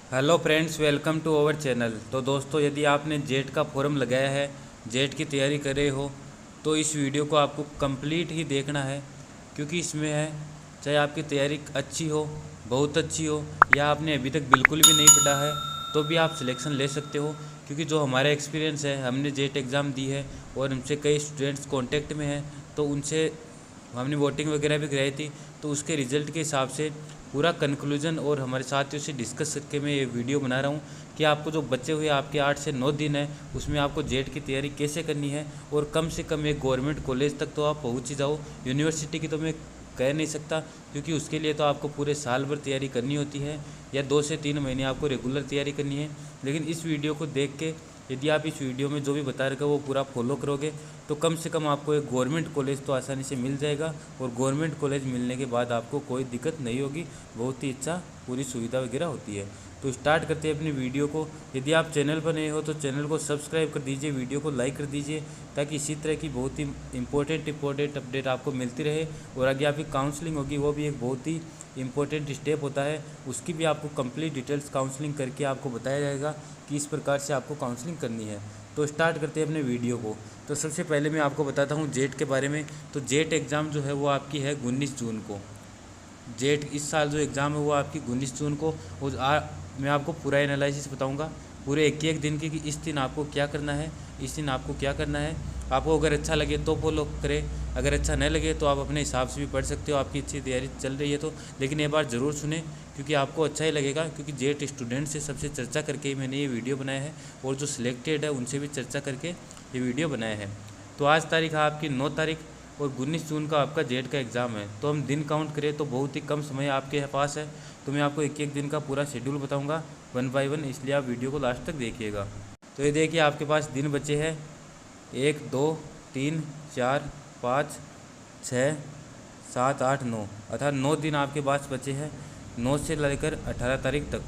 Hello friends, welcome to our channel. तो दोस्तों, यदि आपने जेट का फॉर्म लगाया है, जेट की तैयारी कर रहे हो, तो इस वीडियो को आपको कंप्लीट ही देखना है, क्योंकि इसमें है, चाहे आपकी तैयारी अच्छी हो, बहुत अच्छी हो, या आपने अभी तक बिल्कुल भी नहीं पढ़ा है, तो भी आप सिलेक्शन ले सकते हो। क्योंकि जो हमारा एक्सपीरियंस है, हमने जेट एग्ज़ाम दी है और हमसे कई स्टूडेंट्स कांटेक्ट में हैं, तो उनसे हमने वोटिंग वगैरह भी कराई थी। तो उसके रिज़ल्ट के हिसाब से पूरा कंक्लूजन और हमारे साथियों से डिस्कस करके मैं ये वीडियो बना रहा हूँ कि आपको जो बचे हुए आपके 8 से 9 दिन है, उसमें आपको जेट की तैयारी कैसे करनी है। और कम से कम एक गवर्नमेंट कॉलेज तक तो आप पहुँच ही जाओ। यूनिवर्सिटी की तो मैं कह नहीं सकता, क्योंकि उसके लिए तो आपको पूरे साल भर तैयारी करनी होती है, या 2 से 3 महीने आपको रेगुलर तैयारी करनी है। लेकिन इस वीडियो को देख के यदि आप इस वीडियो में जो भी बता रहे वो पूरा फॉलो करोगे, तो कम से कम आपको एक गवर्नमेंट कॉलेज तो आसानी से मिल जाएगा। और गवर्नमेंट कॉलेज मिलने के बाद आपको कोई दिक्कत नहीं होगी, बहुत ही अच्छा पूरी सुविधा वगैरह होती है। तो स्टार्ट करते हैं अपनी वीडियो को। यदि आप चैनल पर नए हो तो चैनल को सब्सक्राइब कर दीजिए, वीडियो को लाइक कर दीजिए, ताकि इसी तरह की बहुत ही इंपॉर्टेंट अपडेट आपको मिलती रहे। और आगे आपकी काउंसलिंग होगी, वो भी एक बहुत ही इंपॉर्टेंट स्टेप होता है, उसकी भी आपको कंप्लीट डिटेल्स काउंसलिंग करके आपको बताया जाएगा कि इस प्रकार से आपको काउंसलिंग करनी है। तो स्टार्ट करते हैं अपने वीडियो को। तो सबसे पहले मैं आपको बताता हूँ जेट के बारे में। तो जेट एग्ज़ाम जो है वो आपकी है 19 जून को। जेट इस साल जो एग्ज़ाम है वो आपकी 19 जून को। और मैं आपको पूरा एनालिसिस बताऊंगा पूरे एक दिन की, कि इस दिन आपको क्या करना है, इस दिन आपको क्या करना है। आपको अगर अच्छा लगे तो फॉलो करें, अगर अच्छा नहीं लगे तो आप अपने हिसाब से भी पढ़ सकते हो, आपकी अच्छी तैयारी चल रही है तो। लेकिन एक बार ज़रूर सुने, क्योंकि आपको अच्छा ही लगेगा, क्योंकि जेट स्टूडेंट से सबसे चर्चा करके ही मैंने ये वीडियो बनाया है, और जो सिलेक्टेड है उनसे भी चर्चा करके ये वीडियो बनाया है। तो आज तारीख है आपकी 9 तारीख, और 19 जून का आपका जेट का एग्ज़ाम है। तो हम दिन काउंट करें तो बहुत ही कम समय आपके पास है। तो मैं आपको एक दिन का पूरा शेड्यूल बताऊंगा 1 बाय 1, इसलिए आप वीडियो को लास्ट तक देखिएगा। तो ये देखिए, आपके पास दिन बचे हैं 1 2 3 4 5 6 7 8 9, अर्थात 9 दिन आपके पास बचे हैं, 9 से लेकर 18 तारीख तक।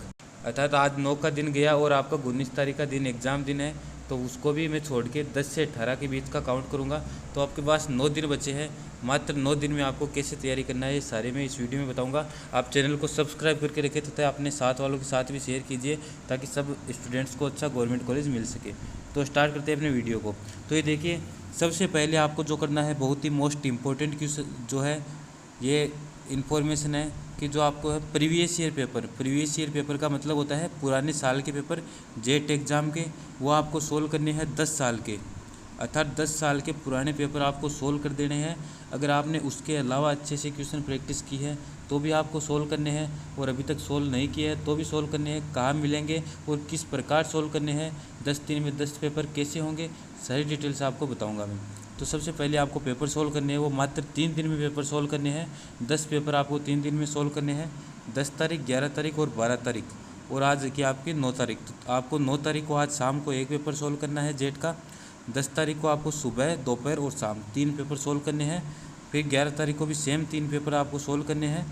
अर्थात आज 9 का दिन गया और आपका 19 तारीख का दिन एग्ज़ाम दिन है, तो उसको भी मैं छोड़ के 10 से 18 के बीच का काउंट करूँगा। तो आपके पास 9 दिन बचे हैं। मात्र 9 दिन में आपको कैसे तैयारी करना है, ये सारे मैं इस वीडियो में बताऊंगा। आप चैनल को सब्सक्राइब करके रखें तथा अपने साथ वालों के साथ भी शेयर कीजिए, ताकि सब स्टूडेंट्स को अच्छा गवर्नमेंट कॉलेज मिल सके। तो स्टार्ट करते हैं अपने वीडियो को। तो ये देखिए, सबसे पहले आपको जो करना है, बहुत ही मोस्ट इम्पोर्टेंट जो है ये इन्फॉर्मेशन है, कि जो आपको है प्रीवियस ईयर पेपर का मतलब होता है पुराने साल के पेपर जेट एग्ज़ाम के, वो आपको सोल्व करने हैं 10 साल के। अर्थात 10 साल के पुराने पेपर आपको सोल्व कर देने हैं। अगर आपने उसके अलावा अच्छे से क्वेश्चन प्रैक्टिस की है तो भी आपको सोल्व करने हैं, और अभी तक सोल्व नहीं किए हैं तो भी सोल्व करने हैं। कहाँ मिलेंगे और किस प्रकार सोल्व करने हैं, 10 दिन में 10 पेपर कैसे होंगे, सारी डिटेल्स आपको बताऊँगा मैं। तो सबसे पहले आपको पेपर सोल्व करने हैं, वो मात्र 3 दिन में पेपर सोल्व करने हैं। 10 पेपर आपको 3 दिन में सोल्व करने हैं, 10 तारीख, 11 तारीख और 12 तारीख। और आज की आपकी 9 तारीख। तो आपको 9 तारीख को आज शाम को एक पेपर सोल्व करना है जेट का। 10 तारीख को आपको सुबह, दोपहर और शाम 3 पेपर सोल्व करने हैं। फिर 11 तारीख को भी सेम 3 पेपर आपको सोल्व करने हैं।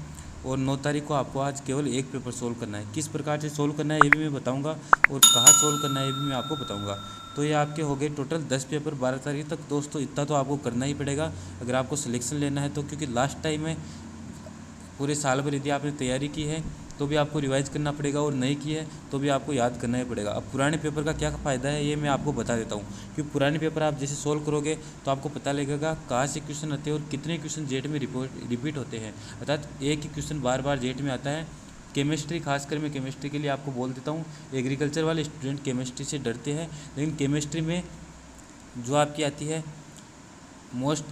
और 9 तारीख को आपको आज केवल एक पेपर सोल्व करना है। किस प्रकार से सोल्व करना है ये भी मैं बताऊंगा, और कहाँ सोल्व करना है ये भी मैं आपको बताऊंगा। तो ये आपके हो गए टोटल 10 पेपर 12 तारीख तक। दोस्तों, इतना तो आपको करना ही पड़ेगा अगर आपको सिलेक्शन लेना है तो, क्योंकि लास्ट टाइम में पूरे साल भर यदि आपने तैयारी की है तो भी आपको रिवाइज़ करना पड़ेगा, और नहीं की है तो भी आपको याद करना ही पड़ेगा। अब पुराने पेपर का क्या फ़ायदा है ये मैं आपको बता देता हूँ। क्योंकि पुराने पेपर आप जैसे सोल्व करोगे तो आपको पता लगेगा कहाँ से क्वेश्चन आते हैं और कितने क्वेश्चन जेट में रिपीट होते हैं। अर्थात एक ही क्वेश्चन बार बार जेट में आता है। केमिस्ट्री, खासकर मैं केमिस्ट्री के लिए आपको बोल देता हूँ, एग्रीकल्चर वाले स्टूडेंट केमिस्ट्री से डरते हैं, लेकिन केमिस्ट्री में जो आपकी आती है मोस्ट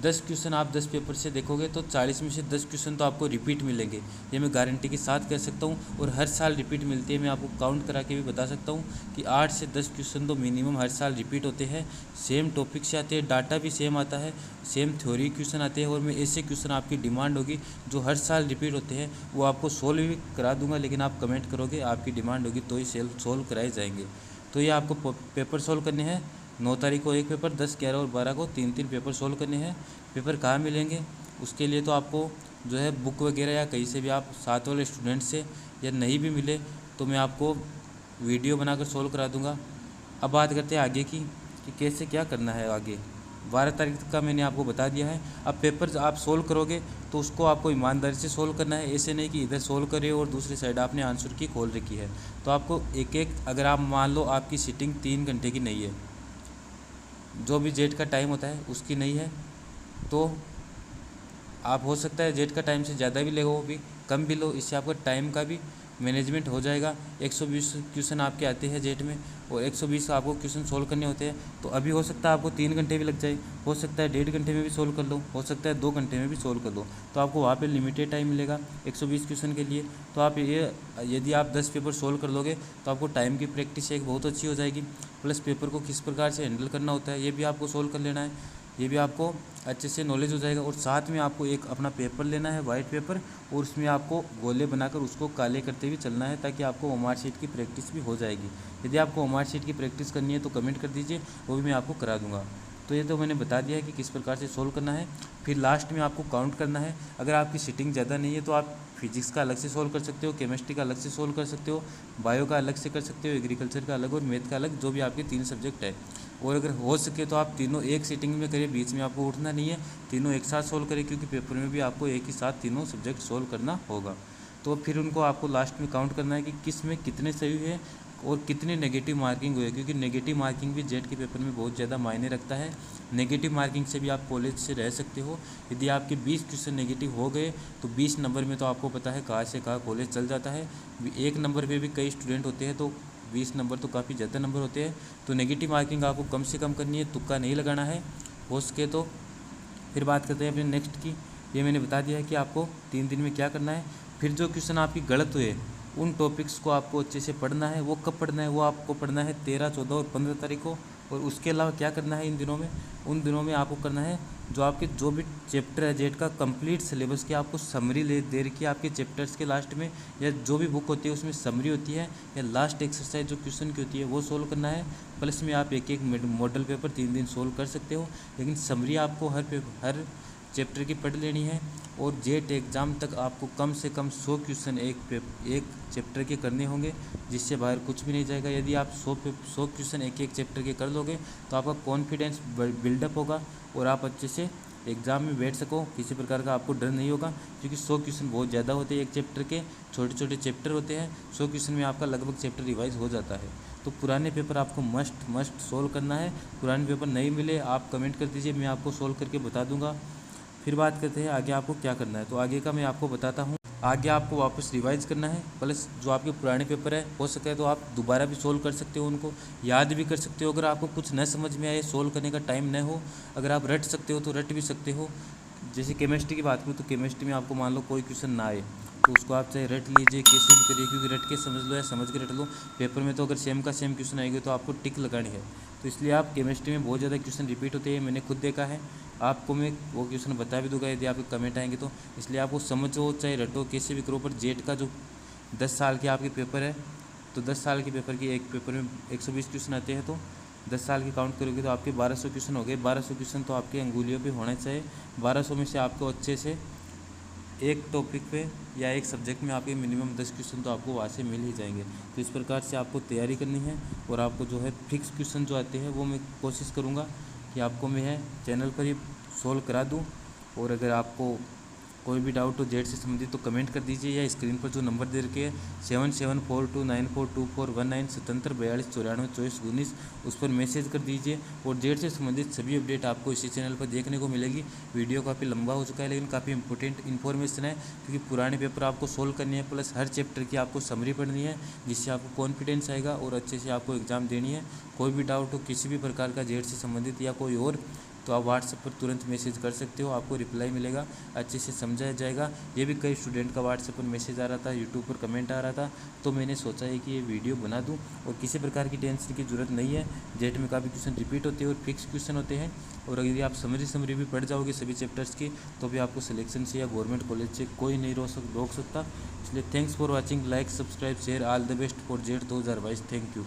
10 क्वेश्चन आप 10 पेपर से देखोगे तो 40 में से 10 क्वेश्चन तो आपको रिपीट मिलेंगे, ये मैं गारंटी के साथ कह सकता हूँ। और हर साल रिपीट मिलती है, मैं आपको काउंट करा के भी बता सकता हूँ कि 8 से 10 क्वेश्चन तो मिनिमम हर साल रिपीट होते हैं। सेम टॉपिक से आते हैं, डाटा भी सेम आता है, सेम थ्योरी क्वेश्चन आते हैं। और मैं ऐसे क्वेश्चन आपकी डिमांड होगी जो हर साल रिपीट होते हैं, वो आपको सोल्व भी करा दूंगा, लेकिन आप कमेंट करोगे, आपकी डिमांड होगी तो ही सोल्व कराए जाएंगे। तो ये आपको पेपर सोल्व करने हैं। 9 तारीख को एक पेपर, 10, 11 और 12 को 3 पेपर सोल्व करने हैं। पेपर कहाँ मिलेंगे उसके लिए तो आपको जो है बुक वगैरह या कहीं से भी आप साथ वाले स्टूडेंट से, या नहीं भी मिले तो मैं आपको वीडियो बनाकर सोल्व करा दूंगा। अब बात करते हैं आगे की, कि कैसे क्या करना है आगे। 12 तारीख का मैंने आपको बता दिया है। अब पेपर आप सोल्व करोगे तो उसको आपको ईमानदारी से सोल्व करना है, ऐसे नहीं कि इधर सोल्व करे और दूसरी साइड आपने आंसर की खोल रखी है। तो आपको एक एक, अगर आप मान लो आपकी सीटिंग 3 घंटे की नहीं है, जो भी जेट का टाइम होता है उसकी नहीं है, तो आप हो सकता है जेट का टाइम से ज़्यादा भी ले, वो भी कम भी लो, इससे आपका टाइम का भी मैनेजमेंट हो जाएगा। 120 क्वेश्चन आपके आते हैं जेट में और 120 आपको क्वेश्चन सोल्व करने होते हैं। तो अभी हो सकता है आपको 3 घंटे भी लग जाए, हो सकता है 1.5 घंटे में भी सोल्व कर लो, हो सकता है 2 घंटे में भी सोल्व कर लो। तो आपको वहाँ पे लिमिटेड टाइम मिलेगा 120 क्वेश्चन के लिए। तो आप ये, यदि आप 10 पेपर सोल्व कर लोगे तो आपको टाइम की प्रैक्टिस एक बहुत अच्छी हो जाएगी। प्लस पेपर को किस प्रकार से हैंडल करना होता है ये भी आपको सोल्व कर लेना है, ये भी आपको अच्छे से नॉलेज हो जाएगा। और साथ में आपको एक अपना पेपर लेना है, वाइट पेपर, और उसमें आपको गोले बनाकर उसको काले करते हुए चलना है, ताकि आपको ओमार शीट की प्रैक्टिस भी हो जाएगी। यदि आपको ओमार शीट की प्रैक्टिस करनी है तो कमेंट कर दीजिए, वो भी मैं आपको करा दूंगा। तो ये तो मैंने बता दिया है कि किस प्रकार से सोल्व करना है। फिर लास्ट में आपको काउंट करना है। अगर आपकी सीटिंग ज़्यादा नहीं है तो आप फिजिक्स का अलग से सोल्व कर सकते हो, केमिस्ट्री का अलग से सोल्व कर सकते हो, बायो का अलग से कर सकते हो, एग्रीकल्चर का अलग और मैथ का अलग, जो भी आपके 3 सब्जेक्ट है। और अगर हो सके तो आप तीनों एक सीटिंग में करें, बीच में आपको उठना नहीं है, तीनों एक साथ सोल्व करें, क्योंकि पेपर में भी आपको एक ही साथ तीनों सब्जेक्ट सोल्व करना होगा। तो फिर उनको आपको लास्ट में काउंट करना है कि किस में कितने सही है और कितनी नेगेटिव मार्किंग हुई है, क्योंकि नेगेटिव मार्किंग भी जेट के पेपर में बहुत ज़्यादा मायने रखता है। नेगेटिव मार्किंग से भी आप कॉलेज से रह सकते हो। यदि आपके 20 क्वेश्चन नेगेटिव हो गए तो 20 नंबर में तो आपको पता है कहाँ से कहाँ कॉलेज चल जाता है। 1 नंबर पे भी कई स्टूडेंट होते हैं, तो 20 नंबर तो काफ़ी ज़्यादा नंबर होते हैं। तो नेगेटिव मार्किंग आपको कम से कम करनी है, तुक्का नहीं लगाना है। हो सके तो फिर बात करते हैं अपने नेक्स्ट की। ये मैंने बता दिया है कि आपको 3 दिन में क्या करना है। फिर जो क्वेश्चन आपकी गलत हुए उन टॉपिक्स को आपको अच्छे से पढ़ना है। वो कब पढ़ना है, वो आपको पढ़ना है 13, 14 और 15 तारीख को। और उसके अलावा क्या करना है इन दिनों में, उन दिनों में आपको करना है जो आपके जो भी चैप्टर है जेट का कंप्लीट सिलेबस की आपको समरी दे रखी है आपके चैप्टर्स के लास्ट में, या जो भी बुक होती है उसमें समरी होती है, या लास्ट एक्सरसाइज जो क्वेश्चन की होती है वो सोल्व करना है। प्लस में आप एक एक मॉडल पेपर 3 दिन सोल्व कर सकते हो, लेकिन समरी आपको हर चैप्टर की पढ़ लेनी है। और जेट एग्ज़ाम तक आपको कम से कम 100 क्वेश्चन एक चैप्टर के करने होंगे, जिससे बाहर कुछ भी नहीं जाएगा। यदि आप 100 क्वेश्चन एक एक चैप्टर के कर लोगे तो आपका कॉन्फिडेंस बिल्डअप होगा और आप अच्छे से एग्ज़ाम में बैठ सको, किसी प्रकार का आपको डर नहीं होगा। क्योंकि 100 क्वेश्चन बहुत ज़्यादा होते हैं, एक चैप्टर के छोटे छोटे चैप्टर होते हैं। 100 क्वेश्चन में आपका लगभग चैप्टर रिवाइज हो जाता है। तो पुराने पेपर आपको मस्ट सोल्व करना है। पुराने पेपर नहीं मिले आप कमेंट कर दीजिए, मैं आपको सोल्व करके बता दूंगा। फिर बात करते हैं आगे आपको क्या करना है। तो आगे का मैं आपको बताता हूँ। आगे आपको वापस रिवाइज करना है, प्लस जो आपके पुराने पेपर है हो सके तो आप दोबारा भी सोल्व कर सकते हो, उनको याद भी कर सकते हो। अगर आपको कुछ न समझ में आए, सोल्व करने का टाइम न हो, अगर आप रट सकते हो तो रट भी सकते हो। जैसे केमिस्ट्री की बात करूँ तो केमिस्ट्री में आपको मान लो कोई क्वेश्चन ना आए तो उसको आप चाहे रट लीजिए, कैसे भी करिए, क्योंकि रट के समझ लो या समझ के रट लो। पेपर में तो अगर सेम का सेम क्वेश्चन आएगा तो आपको टिक लगानी है। तो इसलिए आप केमिस्ट्री में बहुत ज़्यादा क्वेश्चन रिपीट होते हैं, मैंने खुद देखा है। आपको मैं वो क्वेश्चन बता भी दूंगा यदि आपके कमेंट आएंगे तो। इसलिए आपको समझो चाहे रटो कैसे भी करो, पर जेट का जो 10 साल के आपके पेपर है, तो 10 साल के पेपर की एक पेपर में 120 क्वेश्चन आते हैं, तो 10 साल की काउंट करोगे तो आपके 1200 क्वेश्चन हो गए। 1200 क्वेश्चन तो आपके अंगुलियों पे होने चाहिए। 1200 में से आपको अच्छे से एक टॉपिक पे या एक सब्जेक्ट में आपके मिनिमम 10 क्वेश्चन तो आपको वहाँ से मिल ही जाएंगे। तो इस प्रकार से आपको तैयारी करनी है। और आपको जो है फिक्स क्वेश्चन जो आते हैं वो मैं कोशिश करूँगा कि आपको मैं है चैनल पर ही सोल्व करा दूँ। और अगर आपको कोई भी डाउट हो जेट से संबंधित तो कमेंट कर दीजिए, या स्क्रीन पर जो नंबर दे रखे हैं 7742942419 77 42 94 24 19 उस पर मैसेज कर दीजिए। और जेट से संबंधित सभी अपडेट आपको इसी चैनल पर देखने को मिलेगी। वीडियो काफ़ी लंबा हो चुका है लेकिन काफ़ी इंपॉर्टेंट इन्फॉर्मेशन है, क्योंकि पुराने पेपर आपको सोल्व करनी है, प्लस हर चैप्टर की आपको समरी पढ़नी है, जिससे आपको कॉन्फिडेंस आएगा और अच्छे से आपको एग्ज़ाम देनी है। कोई भी डाउट हो किसी भी प्रकार का जेट से संबंधित या कोई और, तो आप व्हाट्सएप पर तुरंत मैसेज कर सकते हो, आपको रिप्लाई मिलेगा, अच्छे से समझाया जाएगा। ये भी कई स्टूडेंट का व्हाट्सएप पर मैसेज आ रहा था, यूट्यूब पर कमेंट आ रहा था, तो मैंने सोचा है कि ये वीडियो बना दूं। और किसी प्रकार की टेंशन की ज़रूरत नहीं है। जेट में काफ़ी क्वेश्चन रिपीट होते हैं और फिक्स क्वेश्चन होते हैं। और अगर आप समरी भी पढ़ जाओगे सभी चैप्टर्स की, तो भी आपको सिलेक्शन से या गवर्नमेंट कॉलेज से कोई नहीं रोक सकता। इसलिए thanks for watching, like subscribe share, all the best for jet 2022। Thank you.